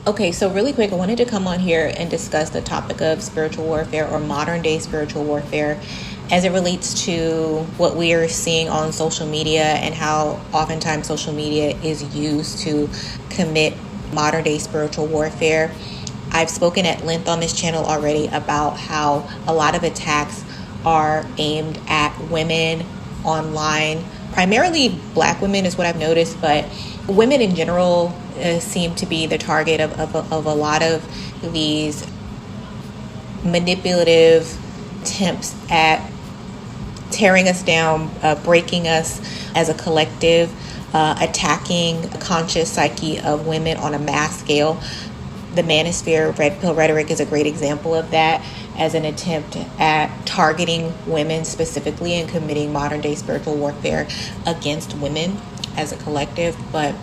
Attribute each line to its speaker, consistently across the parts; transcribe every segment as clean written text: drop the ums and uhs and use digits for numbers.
Speaker 1: Okay, so really quick, I wanted to come on here and discuss the topic of spiritual warfare or modern day spiritual warfare as it relates to what we are seeing on social media and how oftentimes social media is used to commit modern day spiritual warfare. I've spoken at length on this channel already about how a lot of attacks are aimed at women online, primarily Black women is what I've noticed, but women in general seem to be the target of a lot of these manipulative attempts at tearing us down, breaking us as a collective, attacking the conscious psyche of women on a mass scale. The manosphere red pill rhetoric is a great example of that, as an attempt at targeting women specifically and committing modern day spiritual warfare against women as a collective. But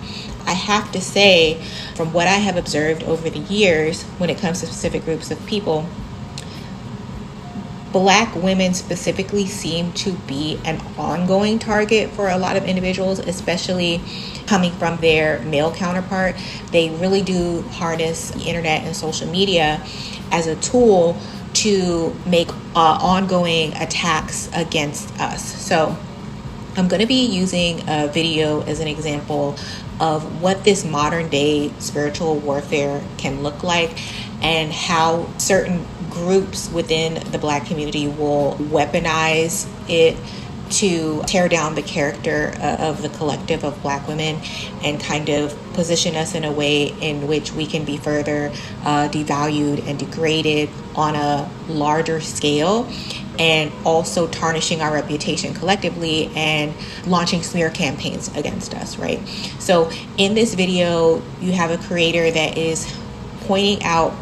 Speaker 1: I have to say, from what I have observed over the years when it comes to specific groups of people, Black women specifically seem to be an ongoing target for a lot of individuals, especially coming from their male counterpart. They really do harness the internet and social media as a tool to make ongoing attacks against us. So I'm going to be using a video as an example of what this modern day spiritual warfare can look like and how certain groups within the Black community will weaponize it to tear down the character of the collective of Black women and kind of position us in a way in which we can be further devalued and degraded on a larger scale, and also tarnishing our reputation collectively and launching smear campaigns against us, right? So in this video, you have a creator that is pointing out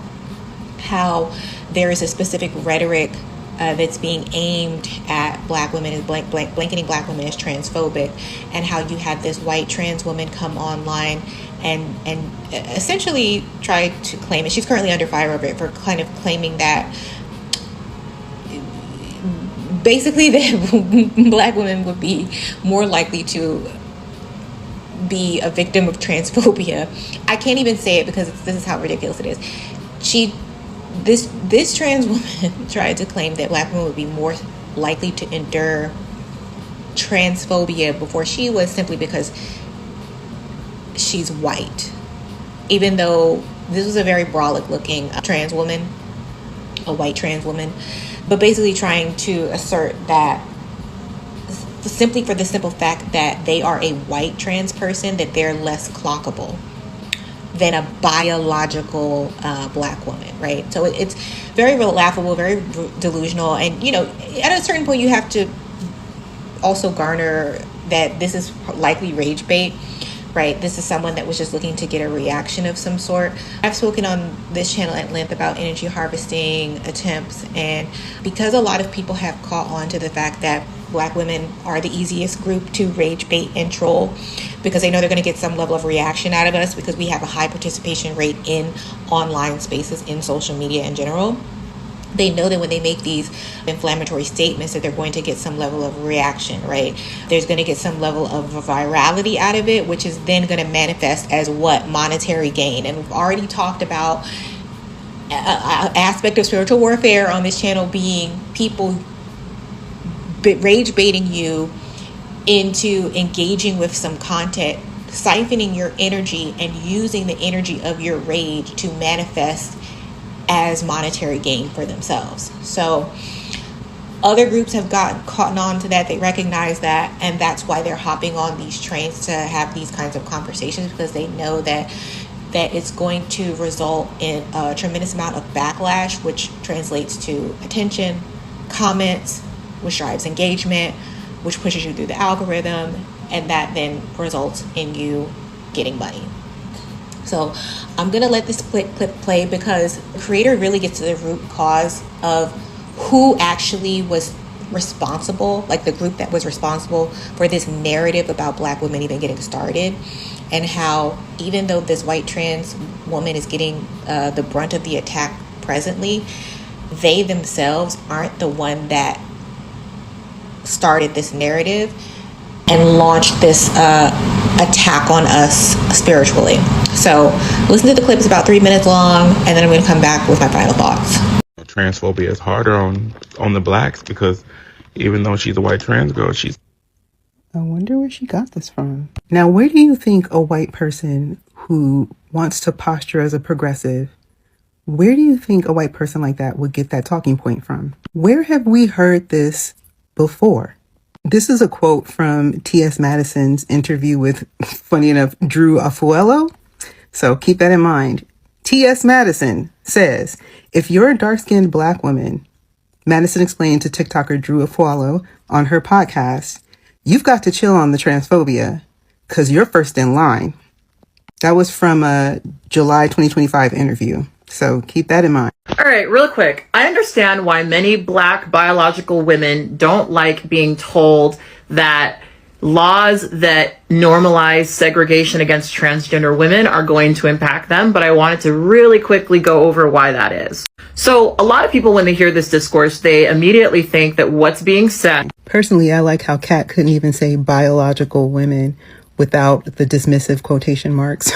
Speaker 1: how there is a specific rhetoric that's being aimed at Black women, is blanketing Black women as transphobic, and how you had this white trans woman come online and essentially try to claim it. She's currently under fire over it for kind of claiming that basically that Black women would be more likely to be a victim of transphobia. I can't even say it because this is how ridiculous it is. This trans woman tried to claim that Black women would be more likely to endure transphobia before she was, simply because she's white. Even though this was a very brolic looking trans woman, a white trans woman, but basically trying to assert that simply for the simple fact that they are a white trans person, that they're less clockable than a biological Black woman, right? So it's very laughable, very delusional. And, you know, at a certain point, you have to also garner that this is likely rage bait, right? This is someone that was just looking to get a reaction of some sort. I've spoken on this channel at length about energy harvesting attempts, and because a lot of people have caught on to the fact that Black women are the easiest group to rage bait and troll, because they know they're going to get some level of reaction out of us because we have a high participation rate in online spaces, in social media in general. They know that when they make these inflammatory statements that they're going to get some level of reaction, right? There's going to get some level of virality out of it, which is then going to manifest as what? Monetary gain. And we've already talked about an aspect of spiritual warfare on this channel being people rage baiting you into engaging with some content, siphoning your energy and using the energy of your rage to manifest as monetary gain for themselves. So other groups have caught on to that. They recognize that, and that's why they're hopping on these trains to have these kinds of conversations, because they know that it's going to result in a tremendous amount of backlash, which translates to attention, comments, which drives engagement, which pushes you through the algorithm, and that then results in you getting money. So I'm going to let this clip play because the creator really gets to the root cause of who actually was responsible, like the group that was responsible for this narrative about Black women even getting started, and how even though this white trans woman is getting the brunt of the attack presently, they themselves aren't the one that started this narrative. and launched this attack on us spiritually. So listen to the clip. It's about 3 minutes long, and then I'm going to come back with my final thoughts.
Speaker 2: Transphobia is harder on the blacks because even though she's a white trans girl, she's...
Speaker 3: I wonder where she got this from. Now, where do you think a white person who wants to posture as a progressive, where do you think a white person like that would get that talking point from? Where have we heard this before? This is a quote from T.S. Madison's interview with, funny enough, Drew Afuelo. So keep that in mind. T.S. Madison says, if you're a dark-skinned black woman, Madison explained to TikToker Drew Afuelo on her podcast, you've got to chill on the transphobia because you're first in line. That was from a July 2025 interview. So keep that in mind.
Speaker 4: All right, real quick. I understand why many black biological women don't like being told that laws that normalize segregation against transgender women are going to impact them, but I wanted to really quickly go over why that is. So a lot of people, when they hear this discourse, they immediately think that what's being said.
Speaker 3: Personally, I like how Kat couldn't even say biological women without the dismissive quotation marks.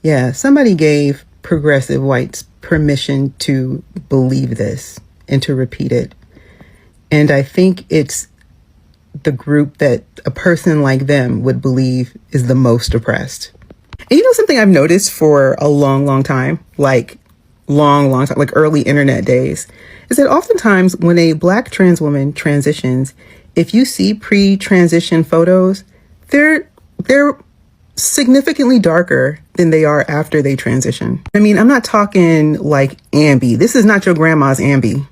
Speaker 3: Yeah, somebody gave progressive whites permission to believe this and to repeat it. And I think it's the group that a person like them would believe is the most oppressed. And you know something I've noticed for a long time, like long time, like early internet days, is that oftentimes when a black trans woman transitions, if you see pre-transition photos, they're significantly darker than they are after they transition. I mean, I'm not talking like Ambi. This is not your grandma's Ambi.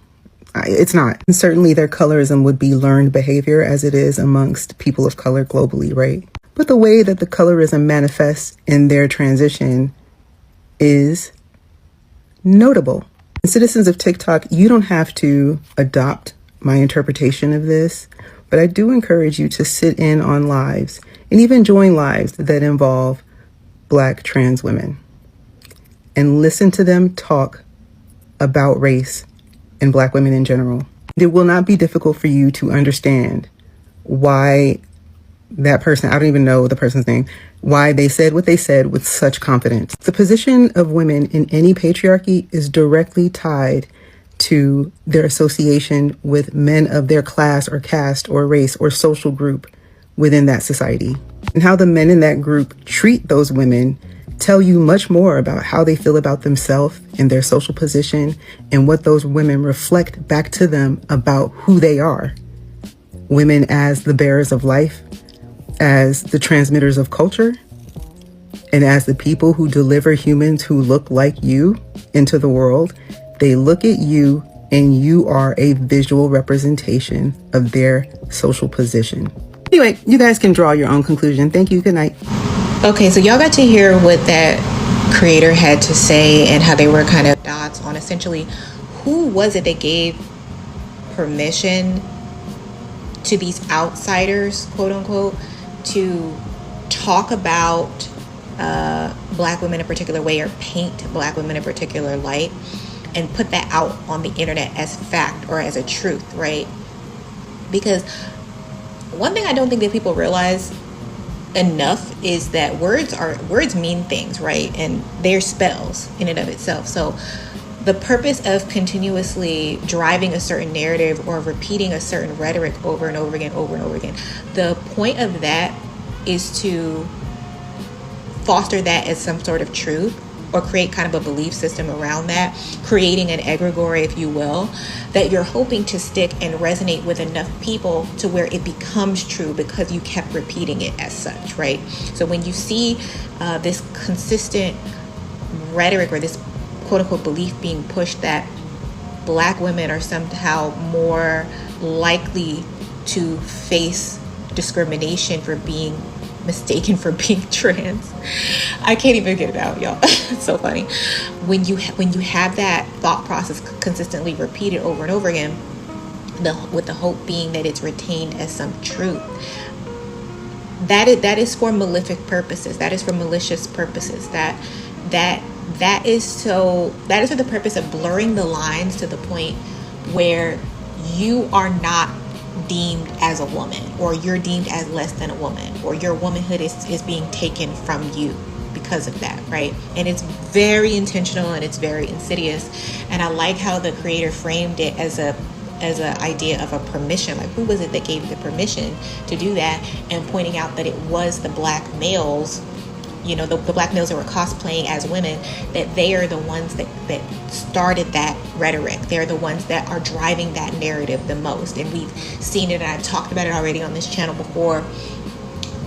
Speaker 3: It's not. And certainly their colorism would be learned behavior as it is amongst people of color globally, right? But the way that the colorism manifests in their transition is notable. And citizens of TikTok, you don't have to adopt my interpretation of this, but I do encourage you to sit in on lives and even join lives that involve black trans women and listen to them talk about race and black women in general. It will not be difficult for you to understand why that person, I don't even know the person's name, why they said what they said with such confidence. The position of women in any patriarchy is directly tied to their association with men of their class or caste or race or social group within that society. And how the men in that group treat those women tell you much more about how they feel about themselves and their social position and what those women reflect back to them about who they are. Women as the bearers of life, as the transmitters of culture, and as the people who deliver humans who look like you into the world. They look at you and you are a visual representation of their social position. Anyway, you guys can draw your own conclusion. Thank you. Good night.
Speaker 1: Okay, so y'all got to hear what that creator had to say and how they were kind of dots on essentially who was it that gave permission to these outsiders, quote unquote, to talk about black women in a particular way or paint black women in a particular light and put that out on the internet as fact or as a truth, right? Because one thing I don't think that people realize enough is that words mean things, right? And they're spells in and of itself. So the purpose of continuously driving a certain narrative or repeating a certain rhetoric over and over again, the point of that is to foster that as some sort of truth or create kind of a belief system around that, creating an egregore, if you will, that you're hoping to stick and resonate with enough people to where it becomes true because you kept repeating it as such, right? So when you see this consistent rhetoric or this quote-unquote belief being pushed that black women are somehow more likely to face discrimination for being mistaken for being trans. I can't even get it out, y'all. It's so funny. When you have that thought process consistently repeated over and over again, with the hope being that it's retained as some truth, that is for malefic purposes. That is for malicious purposes. That is for the purpose of blurring the lines to the point where you are not deemed as a woman, or you're deemed as less than a woman, or your womanhood is being taken from you because of that, right? And it's very intentional and it's very insidious. And I like how the creator framed it as an idea of a permission. Like, who was it that gave the permission to do that? And pointing out that it was the black males, you know, the black males that were cosplaying as women, that they are the ones that started that rhetoric. They're the ones that are driving that narrative the most. And we've seen it, and I've talked about it already on this channel before,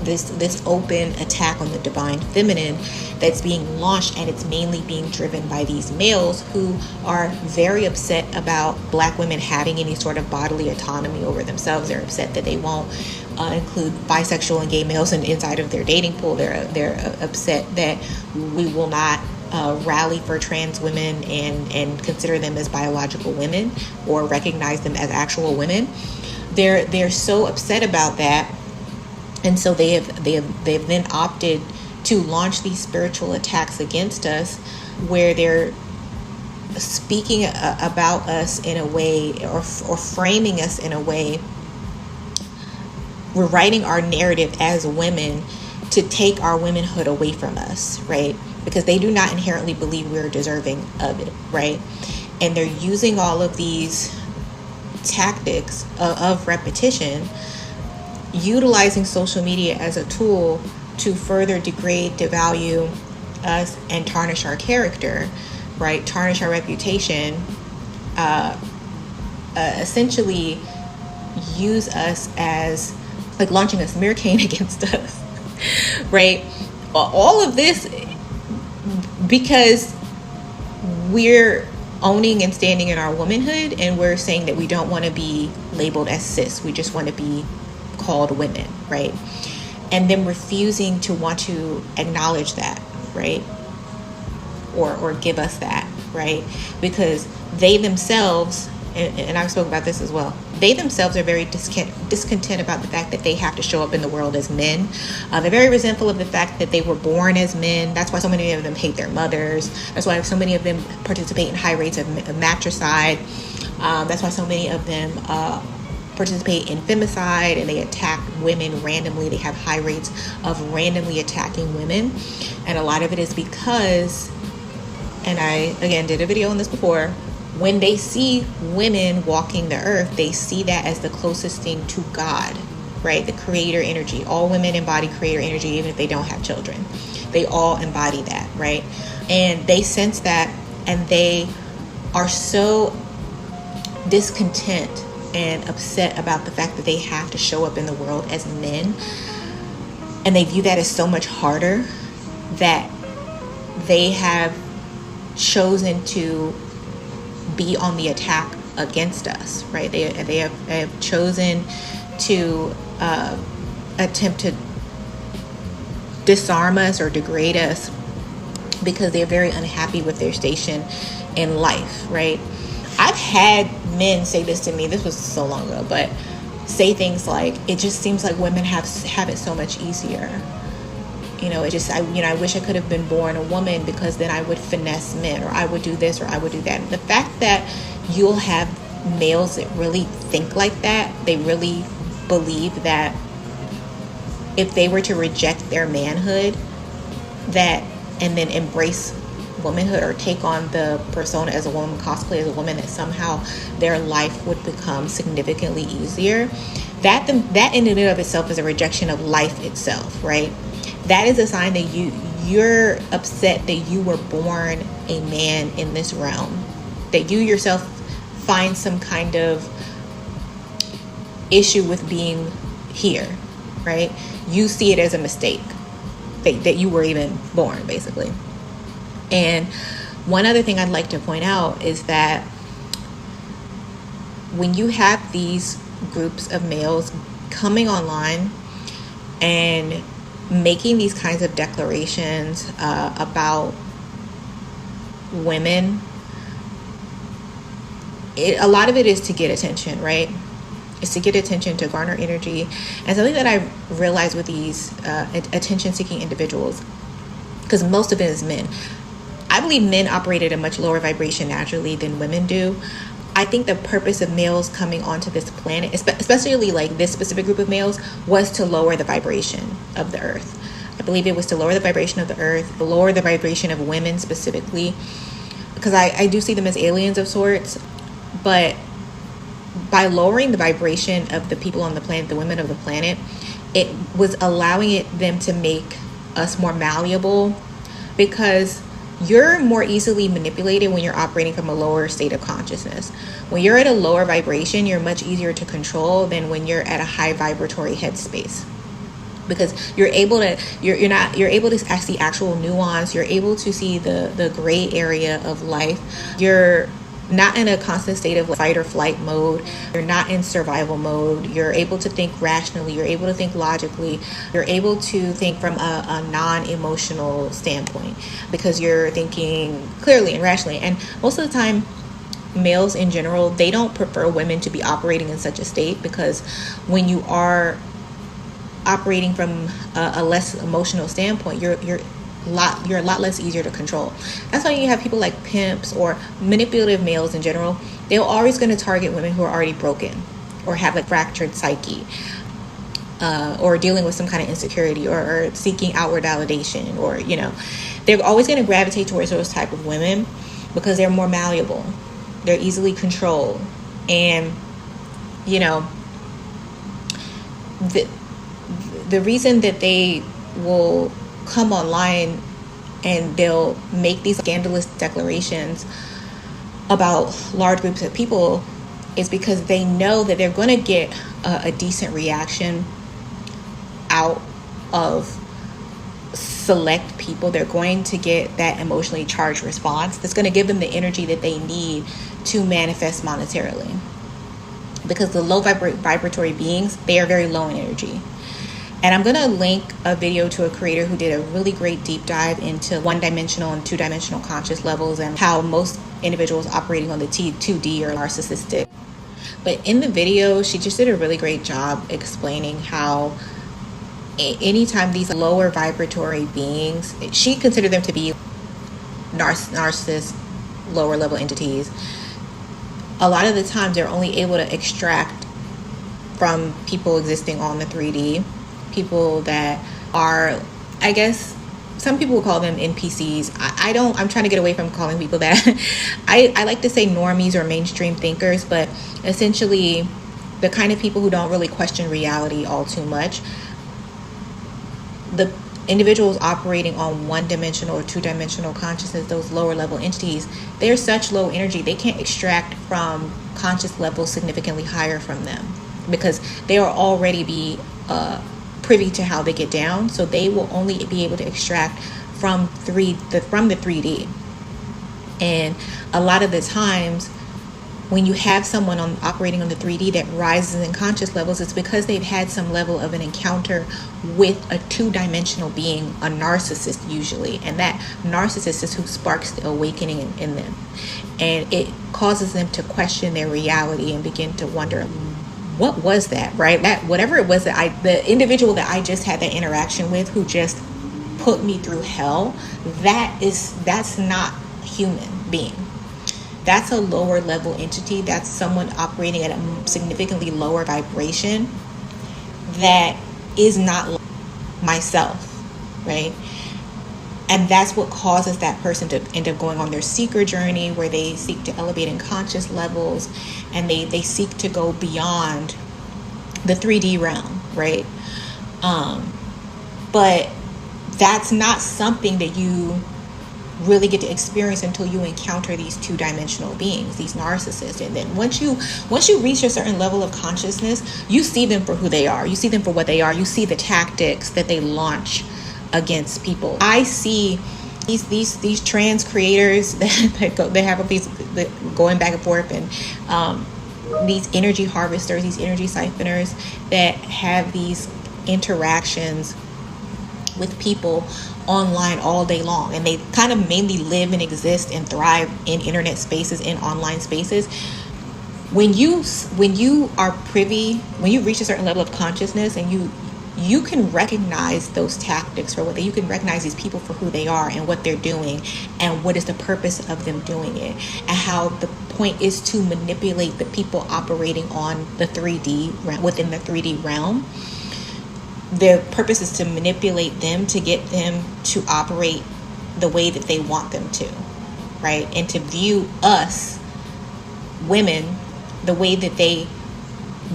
Speaker 1: this open attack on the divine feminine that's being launched, and it's mainly being driven by these males who are very upset about black women having any sort of bodily autonomy over themselves. They're upset that they won't include bisexual and gay males inside of their dating pool. They're upset that we will not rally for trans women and consider them as biological women or recognize them as actual women. They're so upset about that. And so they've then opted to launch these spiritual attacks against us, where they're speaking about us in a way, or framing us in a way, rewriting our narrative as women to take our womanhood away from us, right? Because they do not inherently believe we're deserving of it, right? And they're using all of these tactics of repetition, utilizing social media as a tool to further degrade, devalue us, and tarnish our character, right? Tarnish our reputation, essentially use us as, like, launching a smear campaign against us, right? All of this because we're owning and standing in our womanhood, and we're saying that we don't want to be labeled as cis. We just want to be called women, right? And then refusing to want to acknowledge that, right? Or give us that, right? Because they themselves, and I've spoken about this as well, they themselves are very discontent about the fact that they have to show up in the world as men. They're very resentful of the fact that they were born as men. That's why so many of them hate their mothers. That's why so many of them participate in high rates of matricide. That's why so many of them participate in femicide, and they attack women randomly. They have high rates of randomly attacking women. And a lot of it is because, and I, again, did a video on this before, when they see women walking the earth, they see that as the closest thing to God, right? The creator energy. All women embody creator energy, even if they don't have children. They all embody that, right? And they sense that, and they are so discontent and upset about the fact that they have to show up in the world as men, and they view that as so much harder, that they have chosen to be on the attack against us, right? They have chosen to attempt to disarm us or degrade us because they're very unhappy with their station in life, right? I've had men say this to me, this was so long ago, but say things like, it just seems like women have it so much easier. You know, I wish I could have been born a woman, because then I would finesse men, or I would do this, or I would do that. And the fact that you'll have males that really think like that, they really believe that if they were to reject their manhood, that, and then embrace womanhood, or take on the persona as a woman, cosplay as a woman, that somehow their life would become significantly easier, that in and of itself is a rejection of life itself, right? That is a sign that you're upset that you were born a man in this realm, that you yourself find some kind of issue with being here, right? You see it as a mistake that you were even born, basically. And one other thing I'd like to point out is that when you have these groups of males coming online and making these kinds of declarations about women, a lot of it is to get attention, right? It's to get attention, to garner energy. And something that I realized with these attention-seeking individuals, because most of it is men, I believe men operate at a much lower vibration naturally than women do. I think the purpose of males coming onto this planet, especially like this specific group of males, was to lower the vibration of the earth. I believe it was to lower the vibration of the earth, lower the vibration of women specifically, because I do see them as aliens of sorts. But by lowering the vibration of the people on the planet, the women of the planet, it was allowing them to make us more malleable, because you're more easily manipulated when you're operating from a lower state of consciousness. When you're at a lower vibration, you're much easier to control than when you're at a high vibratory headspace, because you're able to you're able to see actual nuance. You're able to see the gray area of life. You're not in a constant state of fight or flight mode. You're not in survival mode. You're able to think rationally. You're able to think logically. You're able to think from a non-emotional standpoint, because you're thinking clearly and rationally. And most of the time, males in general, they don't prefer women to be operating in such a state, because when you are operating from a less emotional standpoint, you're a lot less easier to control. That's why you have people like pimps or manipulative males in general. They're always going to target women who are already broken or have a fractured psyche, or dealing with some kind of insecurity, or seeking outward validation, or they're always going to gravitate towards those type of women because they're more malleable. They're easily controlled. And the reason that they will come online and they'll make these scandalous declarations about large groups of people is because they know that they're going to get a decent reaction out of select people. They're going to get that emotionally charged response that's going to give them the energy that they need to manifest monetarily, because the low vibratory beings, they are very low in energy. And I'm going to link a video to a creator who did a really great deep dive into one-dimensional and two-dimensional conscious levels, and how most individuals operating on the 2D are narcissistic. But in the video, she just did a really great job explaining how anytime these lower vibratory beings, she considered them to be narcissists, lower level entities, a lot of the times they're only able to extract from people existing on the 3D. People that are, I guess, some people will call them NPCs. I'm trying to get away from calling people that. I like to say normies or mainstream thinkers, but essentially the kind of people who don't really question reality all too much. The individuals operating on one-dimensional or two-dimensional consciousness, those lower level entities, they're such low energy, they can't extract from conscious levels significantly higher from them, because they are already privy to how they get down. So they will only be able to extract from the 3D. And a lot of the times when you have someone operating on the 3D that rises in conscious levels, it's because they've had some level of an encounter with a two-dimensional being, a narcissist usually. And that narcissist is who sparks the awakening in them. And it causes them to question their reality and begin to wonder, what was that, right? That whatever it was that the individual that I just had that interaction with, who just put me through hell, that's not human being. That's a lower level entity. That's someone operating at a significantly lower vibration that is not myself, right? And that's what causes that person to end up going on their seeker journey, where they seek to elevate in conscious levels, and they seek to go beyond the 3D realm, right? But that's not something that you really get to experience until you encounter these two-dimensional beings, these narcissists. And then once you reach a certain level of consciousness, you see them for who they are. You see them for what they are. You see the tactics that they launch against people. I see these trans creators that they have these going back and forth, and these energy harvesters, these energy siphoners that have these interactions with people online all day long, and they kind of mainly live and exist and thrive in internet spaces, in online spaces. When you are privy, when you reach a certain level of consciousness, and you can recognize those tactics for what you can recognize these people for who they are and what they're doing and what is the purpose of them doing it, and how the point is to manipulate the people operating on the 3D, within the 3D realm. Their purpose is to manipulate them, to get them to operate the way that they want them to, right? And to view us, women, the way that they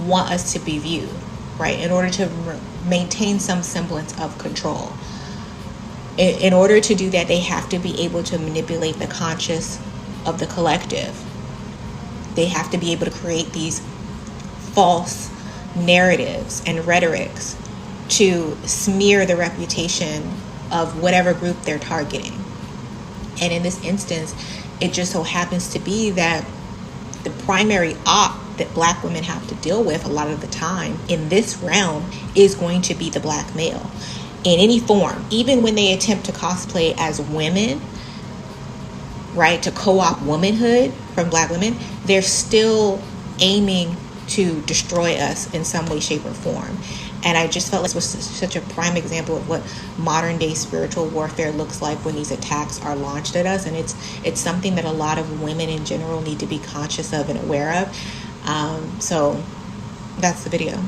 Speaker 1: want us to be viewed, right? In order to maintain some semblance of control. In order to do that, they have to be able to manipulate the conscious of the collective. They have to be able to create these false narratives and rhetorics to smear the reputation of whatever group they're targeting. And in this instance, it just so happens to be that the primary op that Black women have to deal with a lot of the time in this realm is going to be the Black male in any form. Even when they attempt to cosplay as women, right, to co-opt womanhood from Black women, they're still aiming to destroy us in some way, shape, or form. And I just felt like this was such a prime example of what modern day spiritual warfare looks like when these attacks are launched at us. And it's something that a lot of women in general need to be conscious of and aware of. So that's the video.